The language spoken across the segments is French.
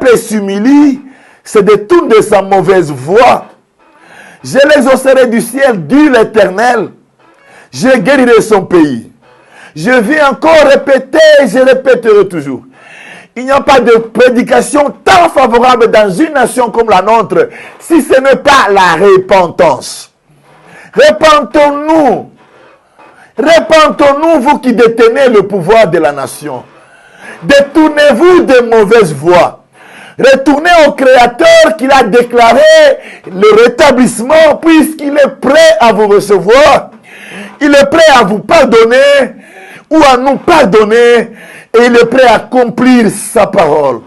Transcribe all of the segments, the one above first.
peuple s'humilie, se détourne de sa mauvaise voie, je l'exaucerai du ciel, dit l'Éternel. Je guérirai son pays. Je viens encore répéter, je répéterai toujours. Il n'y a pas de prédication tant favorable dans une nation comme la nôtre si ce n'est pas la repentance. Repentons-nous. Repentons-nous, vous qui détenez le pouvoir de la nation. Détournez-vous des mauvaises voies. Retournez au Créateur qui a déclaré le rétablissement puisqu'il est prêt à vous recevoir. Il est prêt à vous pardonner ou à nous pardonner et il est prêt à accomplir sa parole.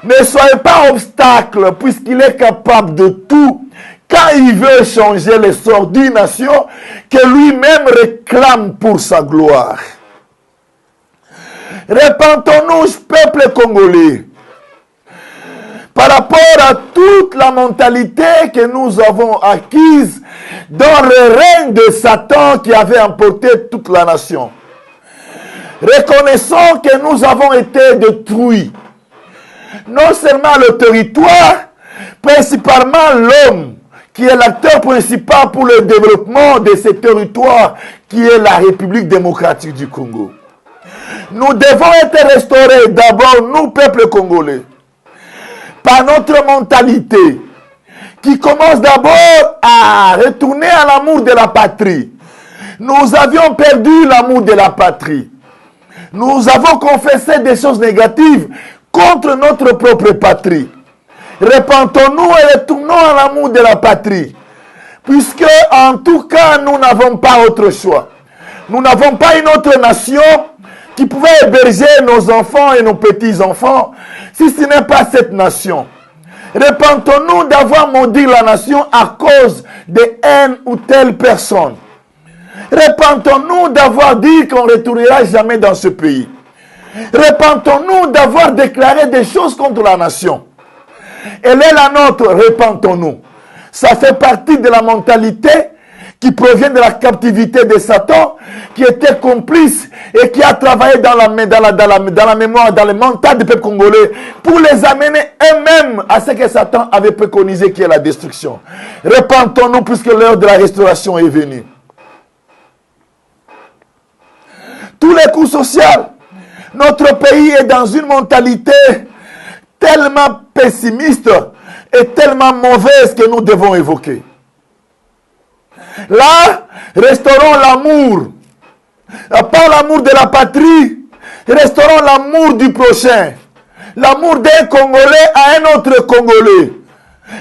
Ne soyez pas obstacle puisqu'il est capable de tout quand il veut changer le sort d'une nation que lui-même réclame pour sa gloire. Repentons-nous, peuple congolais, par rapport à toute la mentalité que nous avons acquise dans le règne de Satan qui avait emporté toute la nation. Reconnaissons que nous avons été détruits. Non seulement le territoire, principalement l'homme, qui est l'acteur principal pour le développement de ce territoire, qui est la République démocratique du Congo. Nous devons être restaurés d'abord, nous, peuple congolais, par notre mentalité, qui commence d'abord à retourner à l'amour de la patrie. Nous avions perdu l'amour de la patrie. Nous avons confessé des choses négatives contre notre propre patrie. Repentons-nous et retournons à l'amour de la patrie. Puisque, en tout cas, nous n'avons pas autre choix. Nous n'avons pas une autre nation qui pouvait héberger nos enfants et nos petits-enfants si ce n'est pas cette nation. Repentons-nous d'avoir maudit la nation à cause de haine ou telle personne. Repentons-nous d'avoir dit qu'on ne retournera jamais dans ce pays. Repentons-nous d'avoir déclaré des choses contre la nation. Elle est la nôtre, repentons-nous. Ça fait partie de la mentalité qui provient de la captivité de Satan, qui était complice et qui a travaillé dans la mémoire, dans le mental du peuple congolais pour les amener eux-mêmes à ce que Satan avait préconisé, qui est la destruction. Repentons-nous puisque l'heure de la restauration est venue. Tous les coups sociaux, notre pays est dans une mentalité tellement pessimiste et tellement mauvaise que nous devons évoquer. Là, restaurons l'amour. Pas l'amour de la patrie, restaurons l'amour du prochain. L'amour d'un Congolais à un autre Congolais.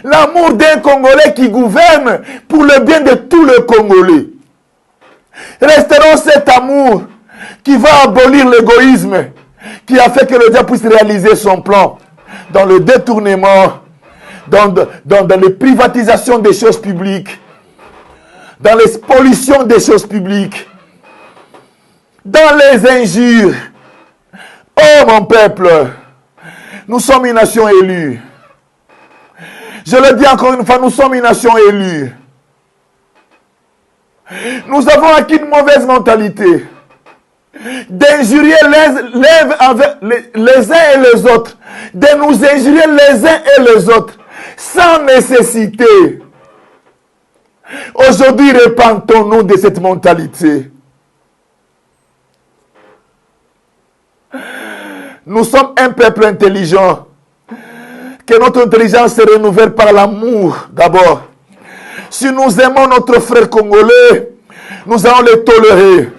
L'amour d'un Congolais qui gouverne pour le bien de tous les Congolais. Restaurons cet amour qui va abolir l'égoïsme, qui a fait que le diable puisse réaliser son plan dans le détournement, dans les privatisations des choses publiques, dans les pollutions des choses publiques, dans les injures. Oh mon peuple, nous sommes une nation élue. Je le dis encore une fois, nous sommes une nation élue. Nous avons acquis une mauvaise mentalité d'injurier les uns et les autres, de nous injurier les uns et les autres, sans nécessité. Aujourd'hui, repentons-nous de cette mentalité. Nous sommes un peuple intelligent. Que notre intelligence se renouvelle par l'amour d'abord. Si nous aimons notre frère congolais, nous allons le tolérer.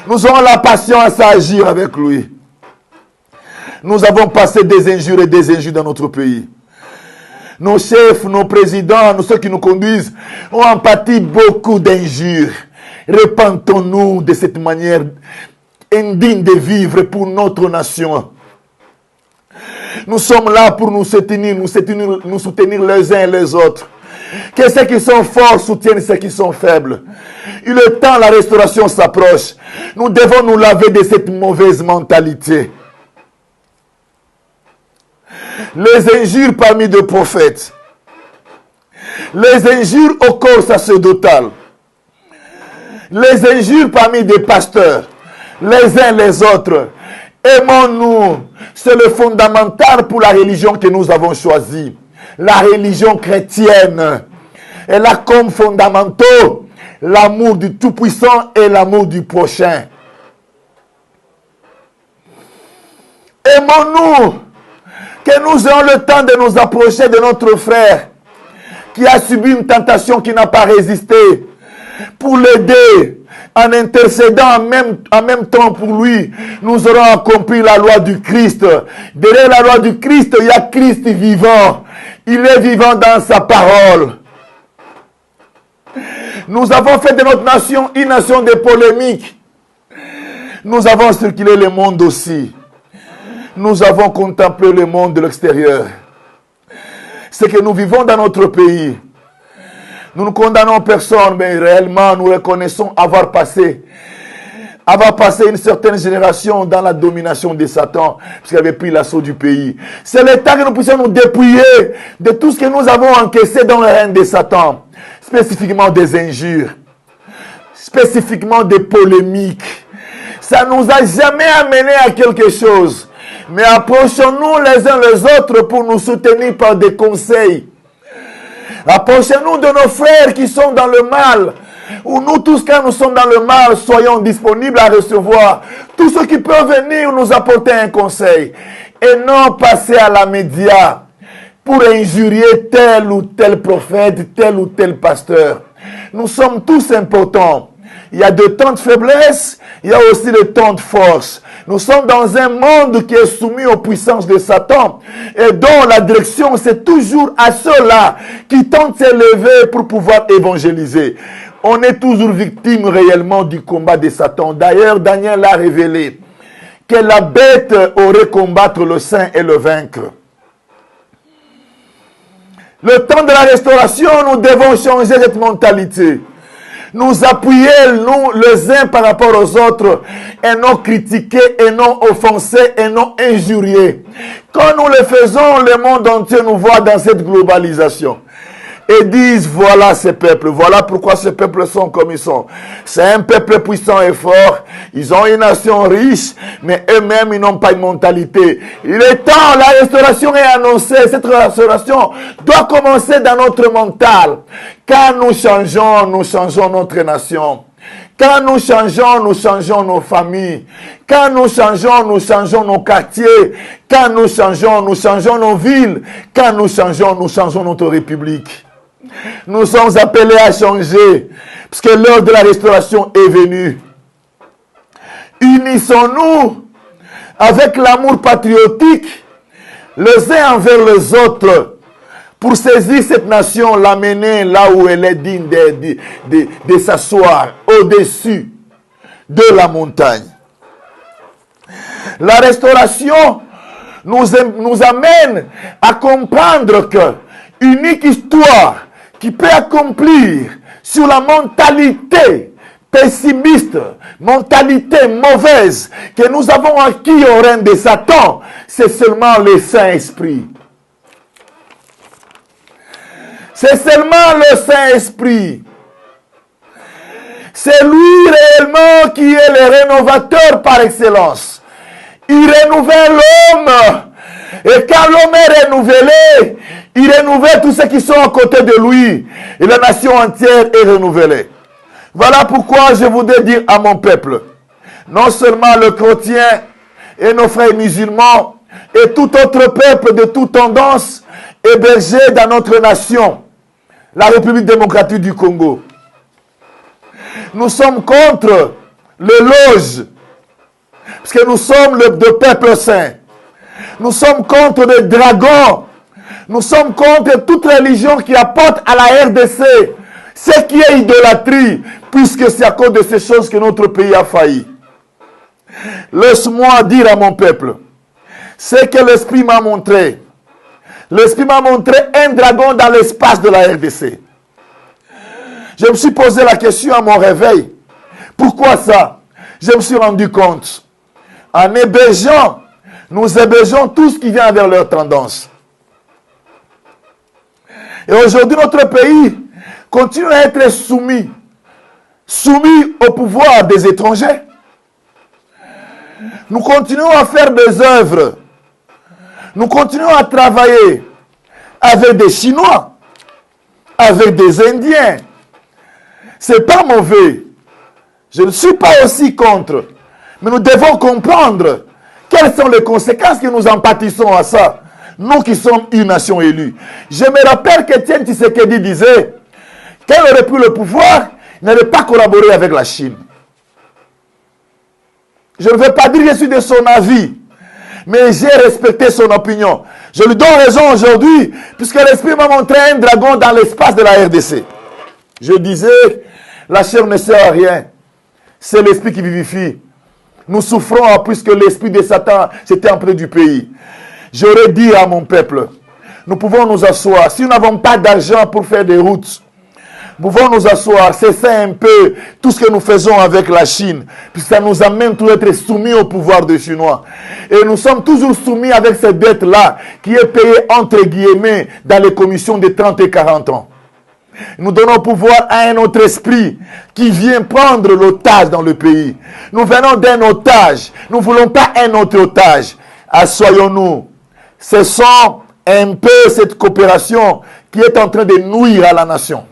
Nous aurons la patience à agir avec lui. Nous avons passé des injures et des injures dans notre pays. Nos chefs, nos présidents, ceux qui nous conduisent, ont pâti beaucoup d'injures. Repentons-nous de cette manière indigne de vivre pour notre nation. Nous sommes là pour nous soutenir les uns et les autres. Que ceux qui sont forts soutiennent ceux qui sont faibles. Et le temps, la restauration s'approche. Nous devons nous laver de cette mauvaise mentalité. Les injures parmi des prophètes. Les injures au corps sacerdotal. Les injures parmi des pasteurs. Les uns les autres. Aimons-nous. C'est le fondamental pour la religion que nous avons choisie. La religion chrétienne. Elle a comme fondamentaux l'amour du Tout-Puissant et l'amour du prochain. Aimons-nous. Que nous ayons le temps de nous approcher de notre frère qui a subi une tentation qui n'a pas résisté, pour l'aider, en intercédant en même temps pour lui, nous aurons accompli la loi du Christ. Derrière la loi du Christ, il y a Christ vivant. Il est vivant dans sa parole. Nous avons fait de notre nation une nation de polémiques. Nous avons circulé le monde aussi. Nous avons contemplé le monde de l'extérieur. Ce que nous vivons dans notre pays. Nous ne condamnons personne, mais réellement nous reconnaissons avoir passé une certaine génération dans la domination de Satan, puisqu'il avait pris l'assaut du pays. C'est le temps que nous puissions nous dépouiller de tout ce que nous avons encaissé dans le règne de Satan, spécifiquement des injures, spécifiquement des polémiques. Ça ne nous a jamais amené à quelque chose. Mais approchons-nous les uns les autres pour nous soutenir par des conseils. Approchez-nous de nos frères qui sont dans le mal. Ou nous tous, quand nous sommes dans le mal, soyons disponibles à recevoir tous ceux qui peuvent venir nous apporter un conseil. Et non passer à la média pour injurier tel ou tel prophète, tel ou tel pasteur. Nous sommes tous importants. Il y a des temps de faiblesse, il y a aussi des temps de force. Nous sommes dans un monde qui est soumis aux puissances de Satan et dont la direction, c'est toujours à ceux-là qui tentent de s'élever pour pouvoir évangéliser. On est toujours victime réellement du combat de Satan. D'ailleurs, Daniel a révélé que la bête aurait combattre le saint et le vaincre. Le temps de la restauration, nous devons changer cette mentalité. Nous appuyer, nous, les uns par rapport aux autres, et non critiquer, et non offenser, et non injurier. Quand nous le faisons, le monde entier nous voit dans cette globalisation. Et disent, voilà ces peuples, voilà pourquoi ces peuples sont comme ils sont. C'est un peuple puissant et fort, ils ont une nation riche, mais eux-mêmes, ils n'ont pas une mentalité. Il est temps, la restauration est annoncée, cette restauration doit commencer dans notre mental. Quand nous changeons notre nation. Quand nous changeons nos familles. Quand nous changeons nos quartiers. Quand nous changeons nos villes. Quand nous changeons notre république. Nous sommes appelés à changer, parce que l'heure de la restauration est venue. Unissons-nous avec l'amour patriotique, les uns envers les autres, pour saisir cette nation, l'amener là où elle est digne de s'asseoir, au-dessus de la montagne. La restauration nous amène à comprendre que unique histoire qui peut accomplir sur la mentalité pessimiste, mentalité mauvaise que nous avons acquis au règne de Satan, c'est seulement le Saint-Esprit. C'est seulement le Saint-Esprit. C'est lui réellement qui est le rénovateur par excellence. Il renouvelle l'homme. Et quand l'homme est renouvelé, il renouvelle tous ceux qui sont à côté de lui. Et la nation entière est renouvelée. Voilà pourquoi je voudrais dire à mon peuple, non seulement le chrétien et nos frères musulmans, et tout autre peuple de toute tendance hébergé dans notre nation, la République démocratique du Congo. Nous sommes contre l'éloge, parce que nous sommes le peuple saint. Nous sommes contre les dragons. Nous sommes contre toute religion qui apporte à la RDC ce qui est idolâtrie, puisque c'est à cause de ces choses que notre pays a failli. Laisse-moi dire à mon peuple, ce que l'Esprit m'a montré. L'Esprit m'a montré un dragon dans l'espace de la RDC. Je me suis posé la question à mon réveil. Pourquoi ça? Je me suis rendu compte. En hébergeant, nous hébergeons tout ce qui vient vers leur tendance. Et aujourd'hui, notre pays continue à être soumis au pouvoir des étrangers. Nous continuons à faire des œuvres. Nous continuons à travailler avec des Chinois, avec des Indiens. C'est pas mauvais. Je ne suis pas aussi contre. Mais nous devons comprendre quelles sont les conséquences que nous en pâtissons à ça. Nous qui sommes une nation élue. Je me rappelle qu'Étienne Tshisekedi disait qu'elle aurait pris le pouvoir, il n'aurait pas collaboré avec la Chine. Je ne veux pas dire que je suis de son avis, mais j'ai respecté son opinion. Je lui donne raison aujourd'hui, puisque l'Esprit m'a montré un dragon dans l'espace de la RDC. Je disais, la chair ne sert à rien. C'est l'Esprit qui vivifie. Nous souffrons puisque l'Esprit de Satan s'était emparé du pays. J'aurais dit à mon peuple, nous pouvons nous asseoir. Si nous n'avons pas d'argent pour faire des routes, nous pouvons nous asseoir, cesser un peu tout ce que nous faisons avec la Chine, puisque ça nous amène toujours à être soumis au pouvoir des Chinois. Et nous sommes toujours soumis avec cette dette-là, qui est payée entre guillemets dans les commissions de 30 et 40 ans. Nous donnons pouvoir à un autre esprit qui vient prendre l'otage dans le pays. Nous venons d'un otage. Nous ne voulons pas un autre otage. Assoyons-nous. Cessons un peu cette coopération qui est en train de nuire à la nation.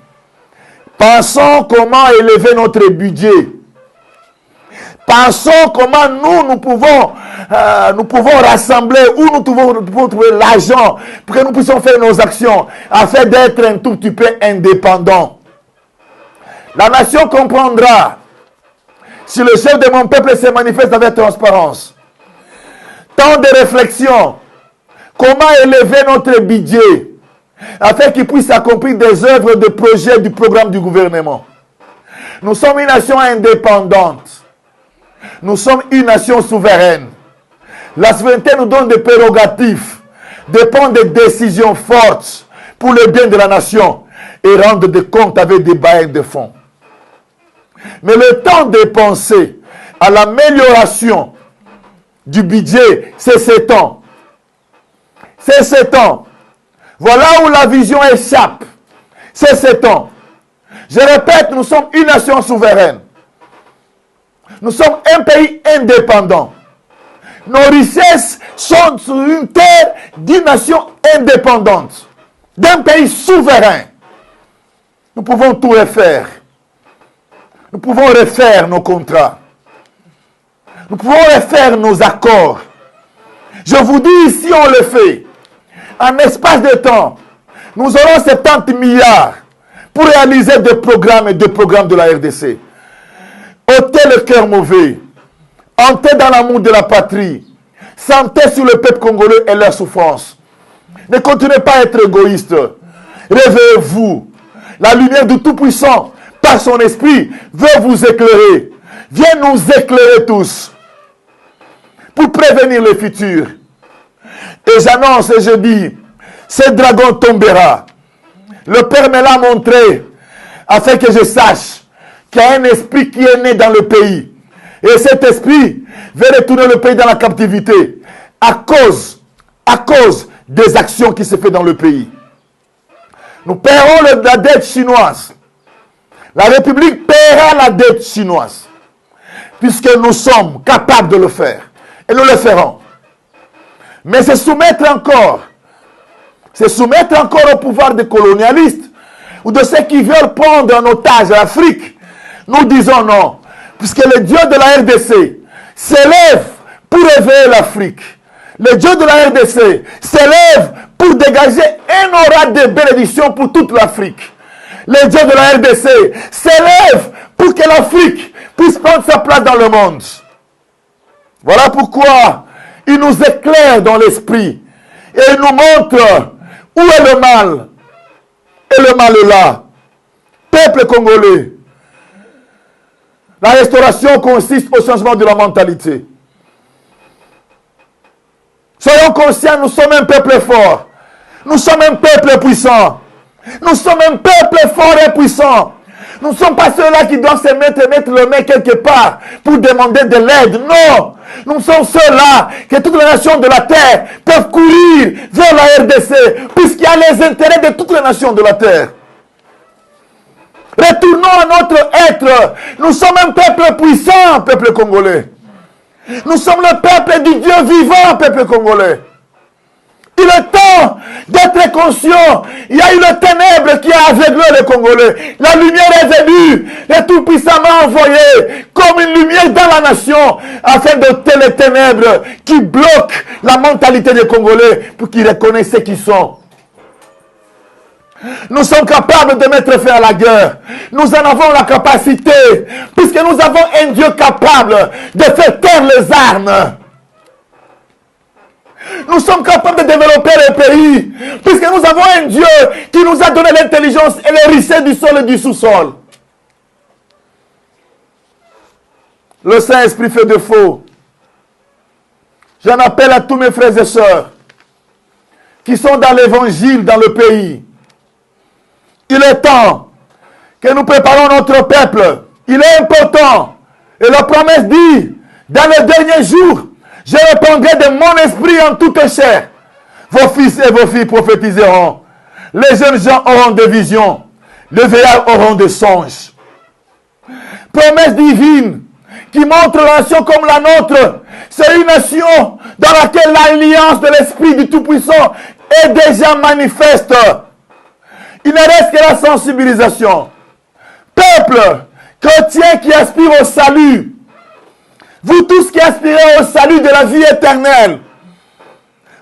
Pensons comment élever notre budget. Pensons comment nous pouvons rassembler, où nous pouvons trouver l'argent pour que nous puissions faire nos actions afin d'être un tout petit peu indépendants. La nation comprendra si le chef de mon peuple se manifeste avec transparence. Tant de réflexion. Comment élever notre budget afin qu'il puisse accomplir des œuvres, des projets du programme du gouvernement. Nous sommes une nation indépendante. Nous sommes une nation souveraine. La souveraineté nous donne des prérogatives, dépend des décisions fortes pour le bien de la nation et rendre des comptes avec des bailleurs de fonds. Mais le temps de penser à l'amélioration du budget, c'est 7 ans. C'est 7 ans. Voilà où la vision échappe. C'est 7 ans. Je répète, nous sommes une nation souveraine. Nous sommes un pays indépendant. Nos richesses sont sur une terre d'une nation indépendante. D'un pays souverain. Nous pouvons tout refaire. Nous pouvons refaire nos contrats. Nous pouvons refaire nos accords. Je vous dis, si on le fait, en espace de temps, nous aurons 70 milliards pour réaliser des programmes et des programmes de la RDC. Ôtez le cœur mauvais. Entrez dans l'amour de la patrie. Sentez sur le peuple congolais et leur souffrance. Ne continuez pas à être égoïste. Réveillez-vous. La lumière du Tout-Puissant, par son esprit, veut vous éclairer. Viens nous éclairer tous. Pour prévenir le futur. Et j'annonce et je dis, ce dragon tombera. Le Père me l'a montré, afin que je sache qu'il y a un esprit qui est né dans le pays. Et cet esprit veut retourner le pays dans la captivité. À cause des actions qui se font dans le pays. Nous paierons la dette chinoise. La République paiera la dette chinoise. Puisque nous sommes capables de le faire. Et nous le ferons. Mais se soumettre encore au pouvoir des colonialistes ou de ceux qui veulent prendre en otage l'Afrique, nous disons non. Puisque le Dieu de la RDC s'élève pour réveiller l'Afrique. Le Dieu de la RDC s'élève pour dégager un aura de bénédiction pour toute l'Afrique. Le Dieu de la RDC s'élève pour que l'Afrique puisse prendre sa place dans le monde. Voilà pourquoi il nous éclaire dans l'esprit et il nous montre où est le mal. Et le mal est là. Peuple congolais. La restauration consiste au changement de la mentalité. Soyons conscients, nous sommes un peuple fort. Nous sommes un peuple puissant. Nous sommes un peuple fort et puissant. Nous ne sommes pas ceux-là qui doivent se mettre le main quelque part pour demander de l'aide. Non! Nous sommes ceux-là que toutes les nations de la terre peuvent courir vers la RDC puisqu'il y a les intérêts de toutes les nations de la terre. Retournons à notre être. Nous sommes un peuple puissant, peuple congolais. Nous sommes le peuple du Dieu vivant, peuple congolais. Il est temps d'être conscient. Il y a eu le ténèbre qui a aveuglé les Congolais. La lumière est venue. Le Tout-Puissant m'a envoyé comme une lumière dans la nation afin d'ôter les ténèbres qui bloquent la mentalité des Congolais pour qu'ils reconnaissent ce qu'ils sont. Nous sommes capables de mettre fin à la guerre. Nous en avons la capacité puisque nous avons un Dieu capable de faire taire les armes. Nous sommes capables de développer le pays puisque nous avons un Dieu qui nous a donné l'intelligence et les richesses du sol et du sous-sol. Le Saint-Esprit fait défaut. J'en appelle à tous mes frères et sœurs qui sont dans l'évangile dans le pays. Il est temps que nous préparons notre peuple. Il est important. Et la promesse dit, dans les derniers jours, je répandrai de mon esprit en toute chair. Vos fils et vos filles prophétiseront. Les jeunes gens auront des visions. Les vieillards auront des songes. Promesse divine qui montre la nation comme la nôtre. C'est une nation dans laquelle l'alliance de l'Esprit du Tout-Puissant est déjà manifeste. Il ne reste que la sensibilisation. Peuple chrétien qui aspire au salut. Vous tous qui aspirez au salut de la vie éternelle.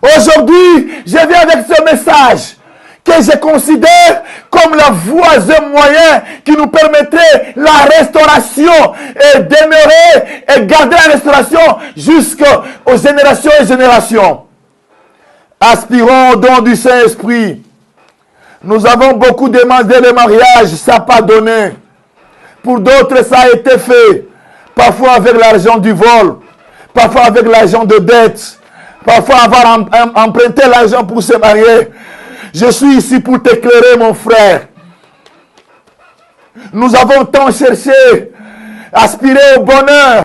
Aujourd'hui, je viens avec ce message que je considère comme la voie et moyen qui nous permettrait la restauration et demeurer et garder la restauration jusqu'aux générations et générations. Aspirons au don du Saint-Esprit. Nous avons beaucoup demandé le mariage, ça n'a pas donné. Pour d'autres, ça a été fait. Parfois avec l'argent du vol, parfois avec l'argent de dette, parfois avoir emprunté l'argent pour se marier. Je suis ici pour t'éclairer, mon frère. Nous avons tant cherché, aspiré au bonheur.